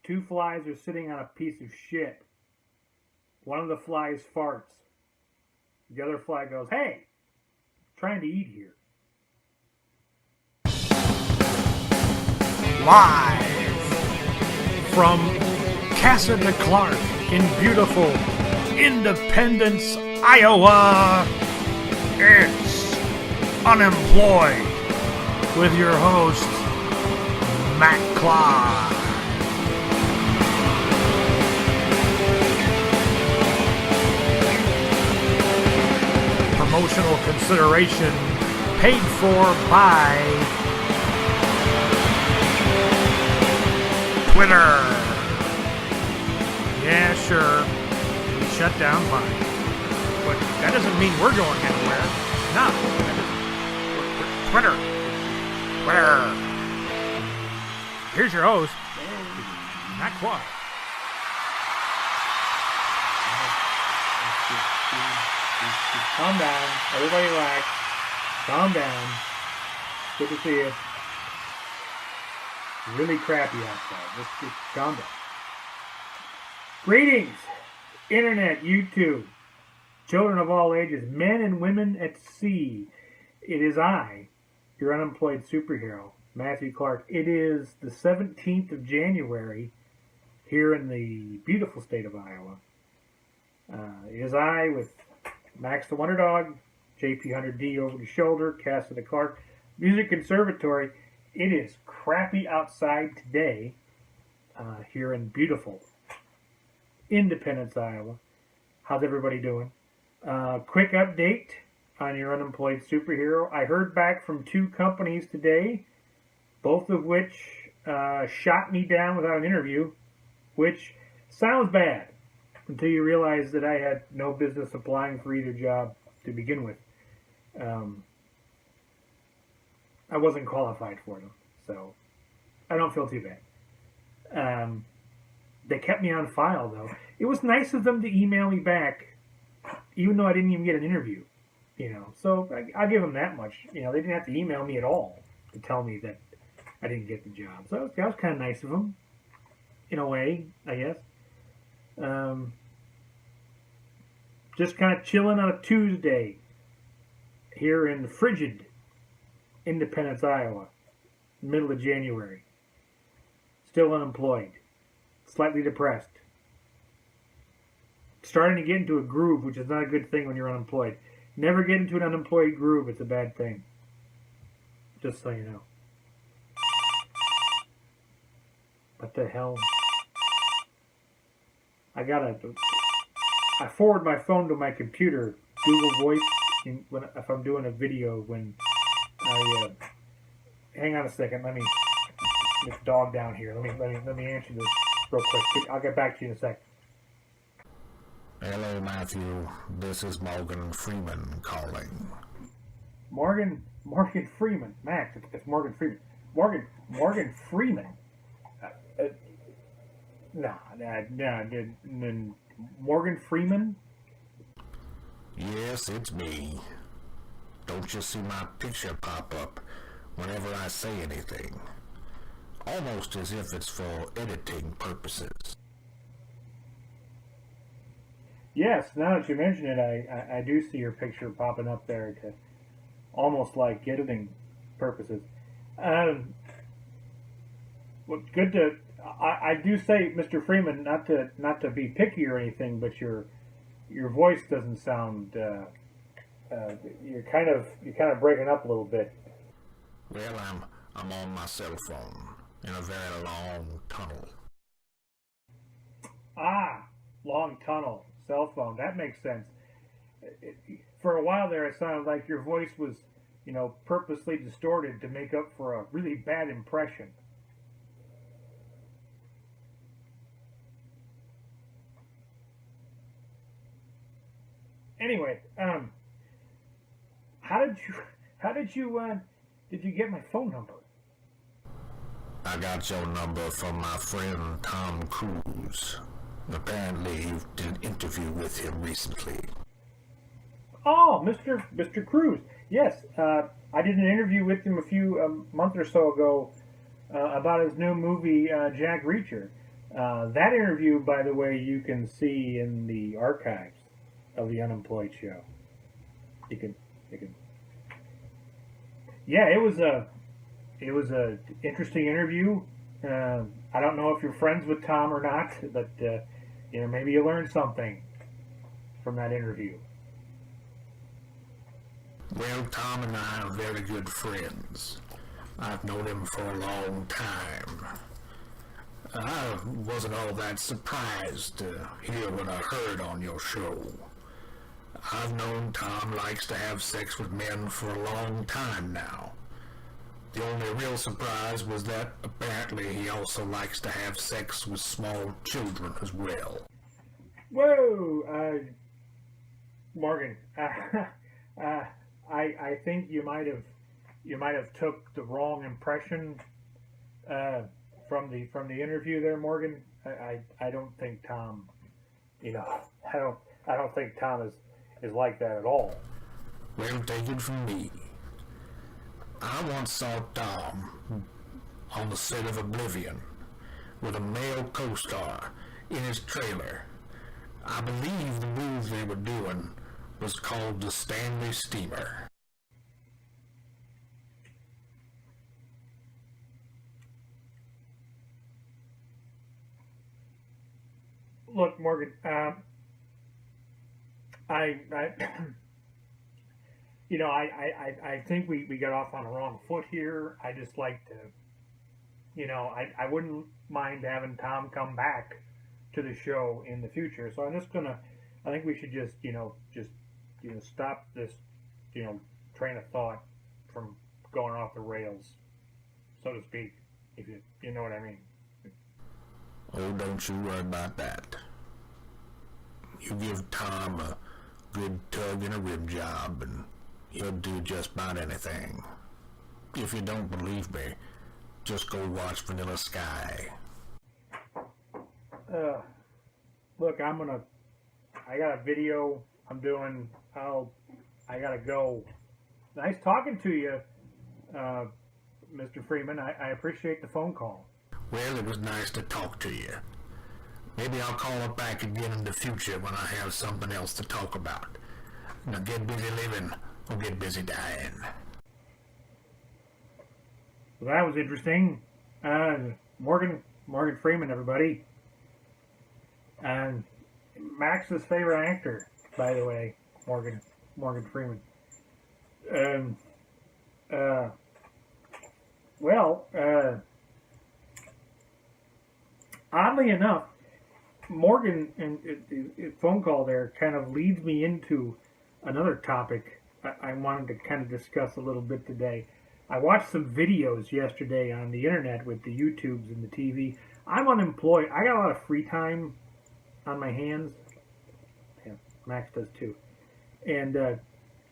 Two flies are sitting on a piece of shit. One of the flies farts. The other fly goes, "Hey, I'm trying to eat here." Live from Casa de Clark in beautiful Independence, Iowa, it's Unemployed with your host, Matt Clark. Promotional consideration paid for by Twitter. Yeah, sure. We shut down fine. But that doesn't mean we're going anywhere. No. Twitter. Here's your host, Matt Clark. Calm down. Everybody relax. Calm down. Good to see you. Really crappy outside. Just calm down. Greetings, Internet, YouTube, children of all ages, men and women at sea. It is I, your unemployed superhero, Matthew Clark. It is the 17th of January here in the beautiful state of Iowa. It is I with Max the Wonder Dog, JP100D over the shoulder, Casa de Clark, Music Conservatory. It is crappy outside today here in beautiful Independence, Iowa. How's everybody doing? Quick update on your unemployed superhero. I heard back from 2 companies today, both of which shot me down without an interview, which sounds bad until you realize that I had no business applying for either job to begin with. I wasn't qualified for them, so I don't feel too bad. They kept me on file, though. It was nice of them to email me back, even though I didn't even get an interview, So I'll give them that much. They didn't have to email me at all to tell me that I didn't get the job. So that was kind of nice of them, in a way, I guess. Just kind of chilling on a Tuesday here in frigid Independence, Iowa, middle of January. Still unemployed. Slightly depressed. Starting to get into a groove, which is not a good thing when you're unemployed. Never get into an unemployed groove. It's a bad thing. Just so you know. What the hell? I forward my phone to my computer, Google Voice, if I'm doing a video when I, hang on a second, let me, this dog down here, let me answer this real quick. I'll get back to you in a sec. Hello, Matthew. This is Morgan Freeman calling. Morgan Freeman. Max, it's Morgan Freeman. Morgan Freeman. Morgan Freeman? Yes, it's me. Don't you see my picture pop up whenever I say anything? Almost as if it's for editing purposes. Yes, now that you mention it, I do see your picture popping up there to almost like editing purposes. Well, good to. I do say, Mr. Freeman, not to be picky or anything, but your voice doesn't sound. You're kind of breaking up a little bit. Well, I'm on my cell phone in a very long tunnel. Long tunnel, cell phone. That makes sense. For a while there, it sounded like your voice was, purposely distorted to make up for a really bad impression. Anyway, did you get my phone number? I got your number from my friend Tom Cruise. Apparently you did an interview with him recently. Oh, Mr. Cruise. Yes, I did an interview with him a month or so ago about his new movie, Jack Reacher. That interview, by the way, you can see in the archives of the Unemployed show. You can. Yeah, it was a interesting interview. I don't know if you're friends with Tom or not, but maybe you learned something from that interview. Well, Tom and I are very good friends. I've known him for a long time. I wasn't all that surprised to hear what I heard on your show. I've known Tom likes to have sex with men for a long time now. The only real surprise was that apparently he also likes to have sex with small children as well. Whoa, Morgan, I think you might have took the wrong impression from the interview there, Morgan. I don't think Tom, I don't think Tom is like that at all. Well, take it from me. I once saw Tom on the set of Oblivion with a male co-star in his trailer. I believe the move they were doing was called the Stanley Steamer. Look, Morgan, I think we got off on the wrong foot here. I just like to, I wouldn't mind having Tom come back to the show in the future. So I think we should just stop this, train of thought from going off the rails, so to speak, if you know what I mean. Oh, don't you worry about that. You give Tom a good tug and a rib job, and he'll do just about anything. If you don't believe me, just go watch Vanilla Sky. Look, I got a video I'm doing. I gotta go. Nice talking to you, Mr. Freeman. I appreciate the phone call. Well, it was nice to talk to you. Maybe I'll call up back again in the future when I have something else to talk about. Now get busy living or get busy dying. Well, that was interesting. Morgan Freeman, everybody. And Max's favorite actor, by the way, Morgan Freeman. Oddly enough, Morgan and his phone call there kind of leads me into another topic I wanted to kind of discuss a little bit today. I watched some videos yesterday on the internet with the YouTubes and the TV. I'm unemployed. I got a lot of free time on my hands. Yeah, Max does too. And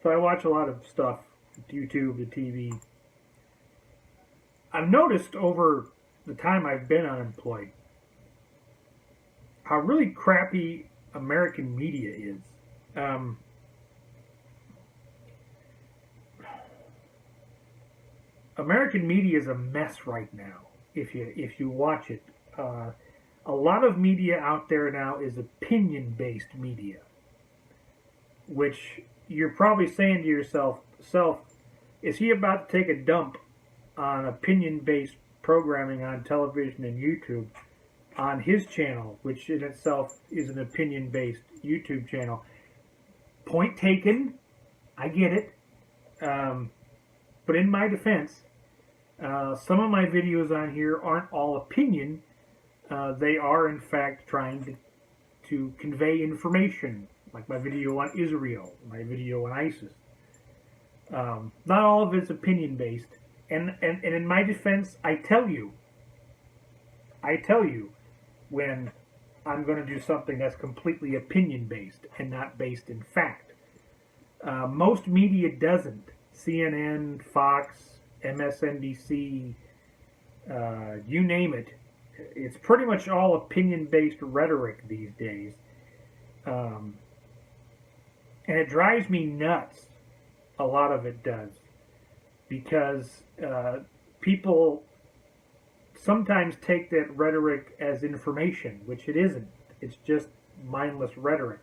so I watch a lot of stuff, YouTube, the TV. I've noticed over the time I've been unemployed how really crappy American media is. American media is a mess right now. If you watch it, a lot of media out there now is opinion-based media, which you're probably saying to yourself, is he about to take a dump on opinion-based programming on television and YouTube on his channel, which in itself is an opinion-based YouTube channel? Point taken. I get it. But in my defense, some of my videos on here aren't all opinion. They are, in fact, trying to convey information, like my video on Israel, my video on ISIS. Not all of it's opinion-based. And in my defense, I tell you when I'm going to do something that's completely opinion-based and not based in fact. Most media doesn't. CNN, Fox, MSNBC, you name it. It's pretty much all opinion-based rhetoric these days. And it drives me nuts. A lot of it does. Because people sometimes take that rhetoric as information, which it isn't. It's just mindless rhetoric.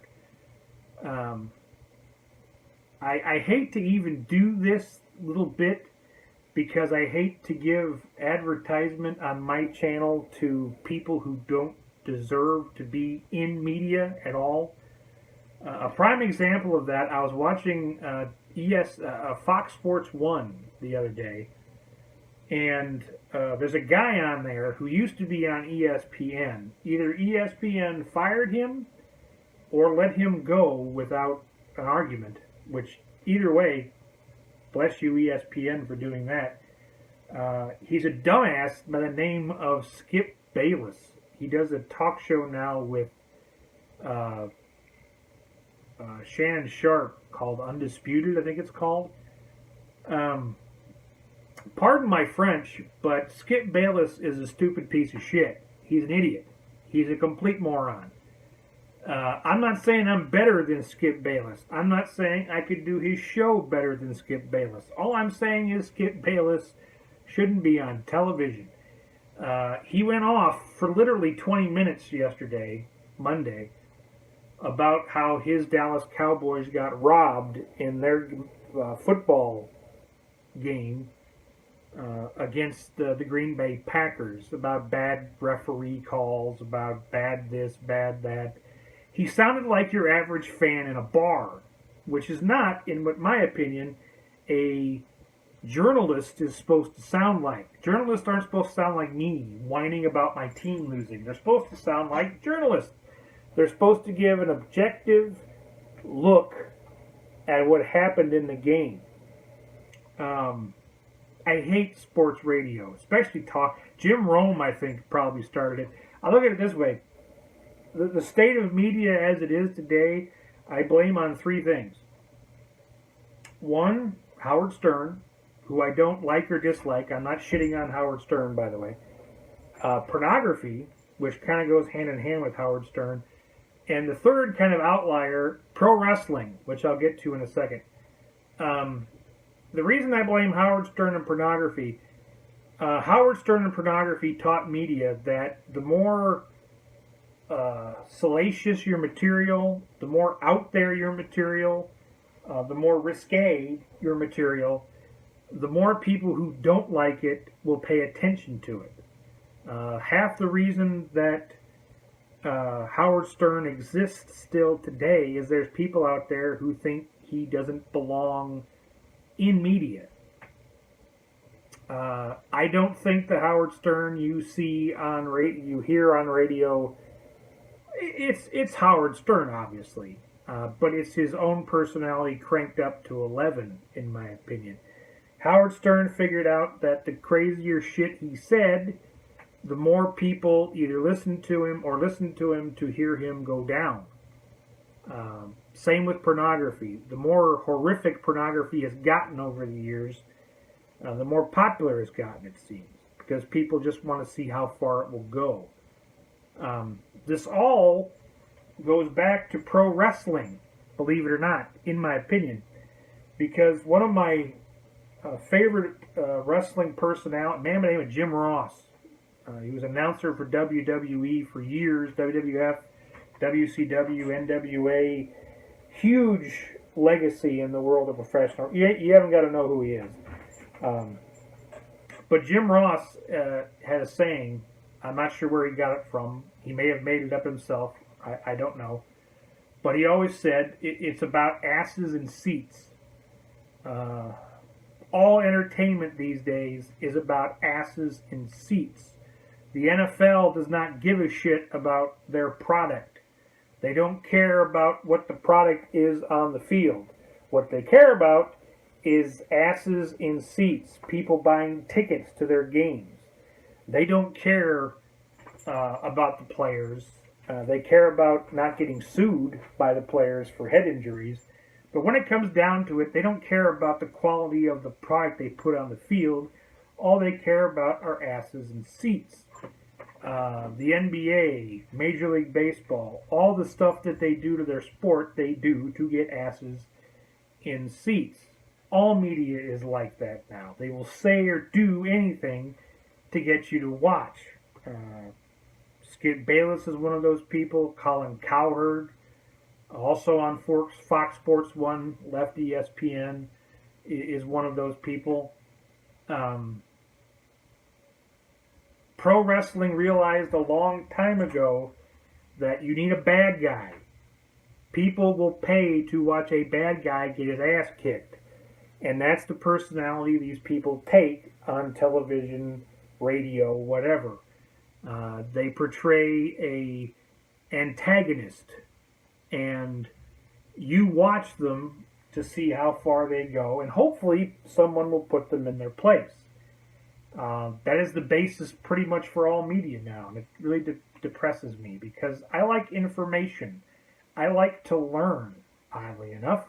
I hate to even do this little bit because I hate to give advertisement on my channel to people who don't deserve to be in media at all. A prime example of that, I was watching Fox Sports 1 the other day, and there's a guy on there who used to be on ESPN. Either ESPN fired him or let him go without an argument, which either way, bless you ESPN for doing that. He's a dumbass by the name of Skip Bayless. He does a talk show now with Shannon Sharp called Undisputed, I think it's called. Pardon my French, but Skip Bayless is a stupid piece of shit. He's an idiot. He's a complete moron. I'm not saying I'm better than Skip Bayless. I'm not saying I could do his show better than Skip Bayless. All I'm saying is Skip Bayless shouldn't be on television. He went off for literally 20 minutes yesterday, Monday, about how his Dallas Cowboys got robbed in their football game against the Green Bay Packers, about bad referee calls, about bad this, bad that. He sounded like your average fan in a bar, which is not, in my opinion, a journalist is supposed to sound like. Journalists aren't supposed to sound like me, whining about my team losing. They're supposed to sound like journalists. They're supposed to give an objective look at what happened in the game. I hate sports radio, especially talk. Jim Rome, I think, probably started it. I look at it this way. The state of media as it is today, I blame on three things. One, Howard Stern, who I don't like or dislike. I'm not shitting on Howard Stern, by the way. Pornography, which kind of goes hand in hand with Howard Stern. And the third kind of outlier, pro wrestling, which I'll get to in a second. The reason I blame Howard Stern and pornography, Howard Stern and pornography taught media that the more salacious your material, the more out there your material, the more risque your material, the more people who don't like it will pay attention to it. Half the reason that Howard Stern exists still today is there's people out there who think he doesn't belong in media. I don't think the Howard Stern you see on you hear on radio. It's Howard Stern, obviously, but it's his own personality cranked up to 11, in my opinion. Howard Stern figured out that the crazier shit he said, the more people either listened to him or listened to him to hear him go down. Same with pornography. The more horrific pornography has gotten over the years, the more popular it's gotten, it seems, because people just want to see how far it will go. This all goes back to pro wrestling, believe it or not, in my opinion, because one of my favorite wrestling personality, a man by the name of Jim Ross, he was announcer for WWE for years, WWF, WCW, NWA, huge legacy in the world of professional. You haven't got to know who he is. But Jim Ross had a saying, I'm not sure where he got it from. He may have made it up himself. I don't know. But he always said, it's about asses and seats. All entertainment these days is about asses and seats. The NFL does not give a shit about their product. They don't care about what the product is on the field. What they care about is asses in seats, people buying tickets to their games. They don't care about the players. They care about not getting sued by the players for head injuries. But when it comes down to it, they don't care about the quality of the product they put on the field. All they care about are asses and seats. The NBA, Major League Baseball, all the stuff that they do to their sport, they do to get asses in seats. All media is like that now. They will say or do anything to get you to watch. Skip Bayless is one of those people. Colin Cowherd, also on Fox Sports 1, left ESPN, is one of those people. Pro wrestling realized a long time ago that you need a bad guy. People will pay to watch a bad guy get his ass kicked. And that's the personality these people take on television, radio, whatever. They portray a antagonist, and you watch them to see how far they go, and hopefully someone will put them in their place. That is the basis pretty much for all media now, and it really depresses me because I like information. I like to learn, oddly enough.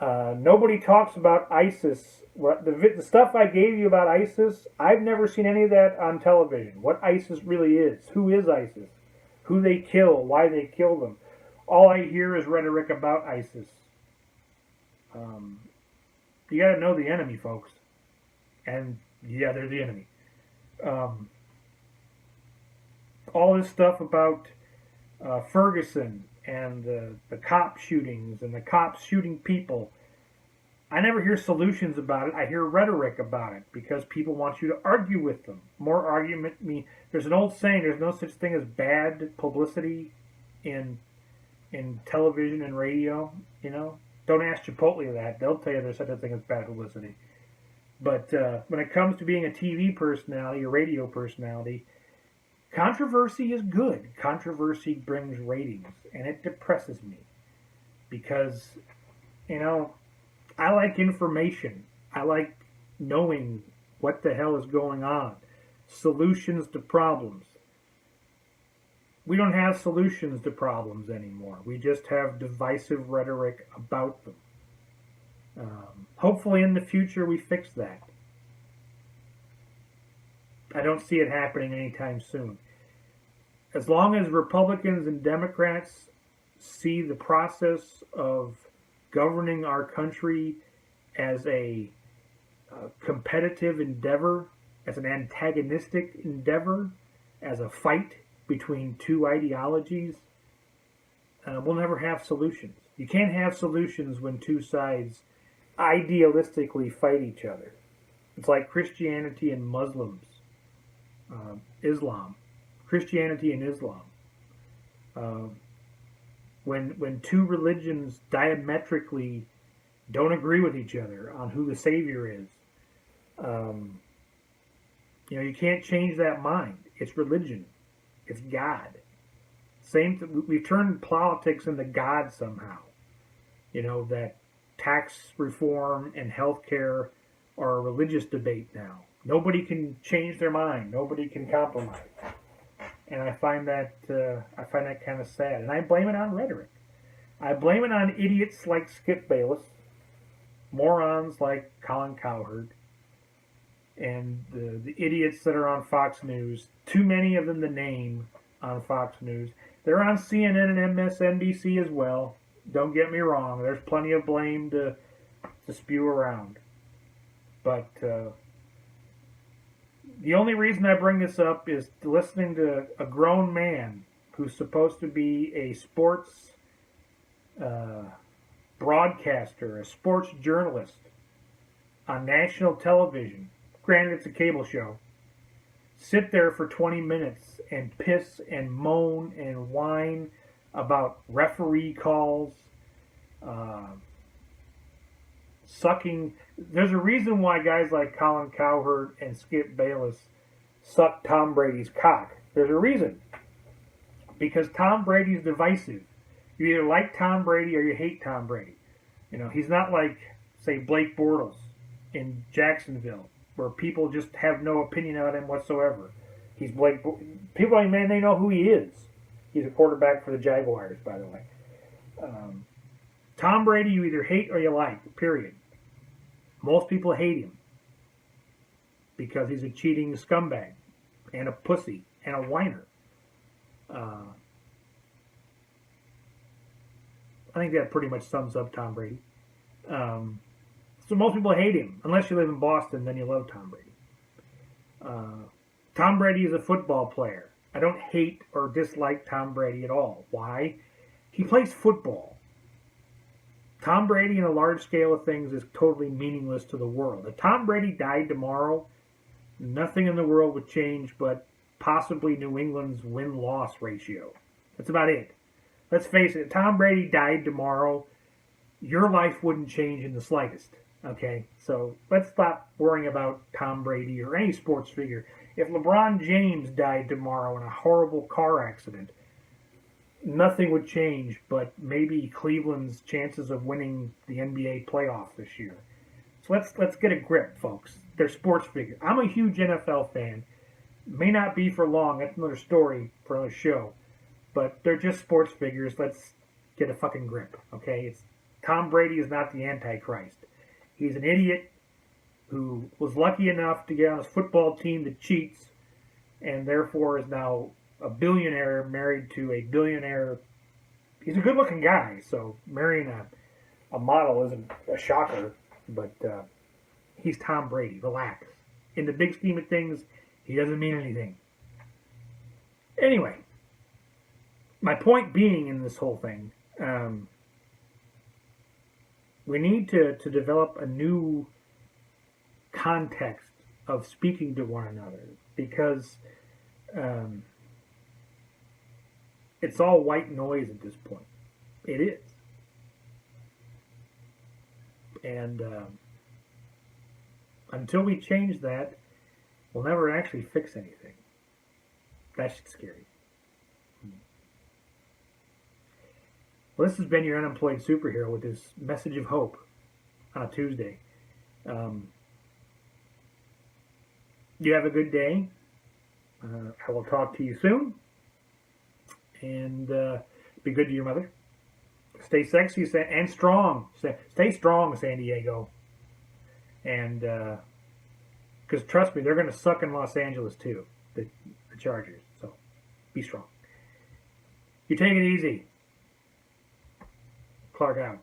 Nobody talks about ISIS. The stuff I gave you about ISIS, I've never seen any of that on television. What ISIS really is. Who is ISIS? Who they kill. Why they kill them. All I hear is rhetoric about ISIS. You got to know the enemy, folks. And yeah, they're the enemy. All this stuff about Ferguson and the cop shootings and the cops shooting people. I never hear solutions about it. I hear rhetoric about it because people want you to argue with them. More argument. There's an old saying, there's no such thing as bad publicity in television and radio. You know, don't ask Chipotle that. They'll tell you there's such a thing as bad publicity. But when it comes to being a TV personality, a radio personality, controversy is good. Controversy brings ratings, and it depresses me because, you know, I like information. I like knowing what the hell is going on. Solutions to problems. We don't have solutions to problems anymore. We just have divisive rhetoric about them. Hopefully in the future we fix that. I don't see it happening anytime soon. As long as Republicans and Democrats see the process of governing our country as a competitive endeavor, as an antagonistic endeavor, as a fight between two ideologies, we'll never have solutions. You can't have solutions when two sides idealistically fight each other. It's like Christianity and Muslims, Islam. Christianity and Islam. When two religions diametrically don't agree with each other on who the Savior is, you can't change that mind. It's religion. It's God. We've turned politics into God somehow. That tax reform and healthcare are a religious debate now. Nobody can change their mind. Nobody can compromise. And I find that kind of sad. And I blame it on rhetoric. I blame it on idiots like Skip Bayless, morons like Colin Cowherd, and the idiots that are on Fox News. Too many of them to name on Fox News. They're on CNN and MSNBC as well. Don't get me wrong. There's plenty of blame to spew around. But the only reason I bring this up is listening to a grown man who's supposed to be a sports broadcaster, a sports journalist on national television. Granted, it's a cable show. Sit there for 20 minutes and piss and moan and whine about referee calls, sucking. There's a reason why guys like Colin Cowherd and Skip Bayless suck Tom Brady's cock. There's a reason. Because Tom Brady's divisive. You either like Tom Brady or you hate Tom Brady. He's not like, say, Blake Bortles in Jacksonville, where people just have no opinion on him whatsoever. He's Blake. People, man, they know who he is. He's a quarterback for the Jaguars, by the way. Tom Brady, you either hate or you like, period. Most people hate him because he's a cheating scumbag and a pussy and a whiner. I think that pretty much sums up Tom Brady. So most people hate him. Unless you live in Boston, then you love Tom Brady. Tom Brady is a football player. I don't hate or dislike Tom Brady at all. Why? He plays football. Tom Brady in a large scale of things is totally meaningless to the world. If Tom Brady died tomorrow, nothing in the world would change but possibly New England's win-loss ratio. That's about it. Let's face it, if Tom Brady died tomorrow, your life wouldn't change in the slightest. Okay? So let's stop worrying about Tom Brady or any sports figure. If LeBron James died tomorrow in a horrible car accident, nothing would change but maybe Cleveland's chances of winning the NBA playoffs this year. So let's get a grip, folks. They're sports figures. I'm a huge NFL fan. May not be for long. That's another story for another show. But they're just sports figures. Let's get a fucking grip, okay? Tom Brady is not the Antichrist. He's an idiot who was lucky enough to get on his football team that cheats and therefore is now a billionaire married to a billionaire. He's a good-looking guy, so marrying a model isn't a shocker, but he's Tom Brady. Relax. In the big scheme of things, he doesn't mean anything. Anyway, my point being in this whole thing, we need to develop a new context of speaking to one another because it's all white noise at this point. It is. And until we change that, we'll never actually fix anything. That's scary. Well, this has been your Unemployed Superhero with this message of hope on a Tuesday. You have a good day. I will talk to you soon. And be good to your mother. Stay sexy and strong. Stay strong, San Diego. And because trust me, they're going to suck in Los Angeles too, the Chargers. So be strong. You take it easy. Clark out.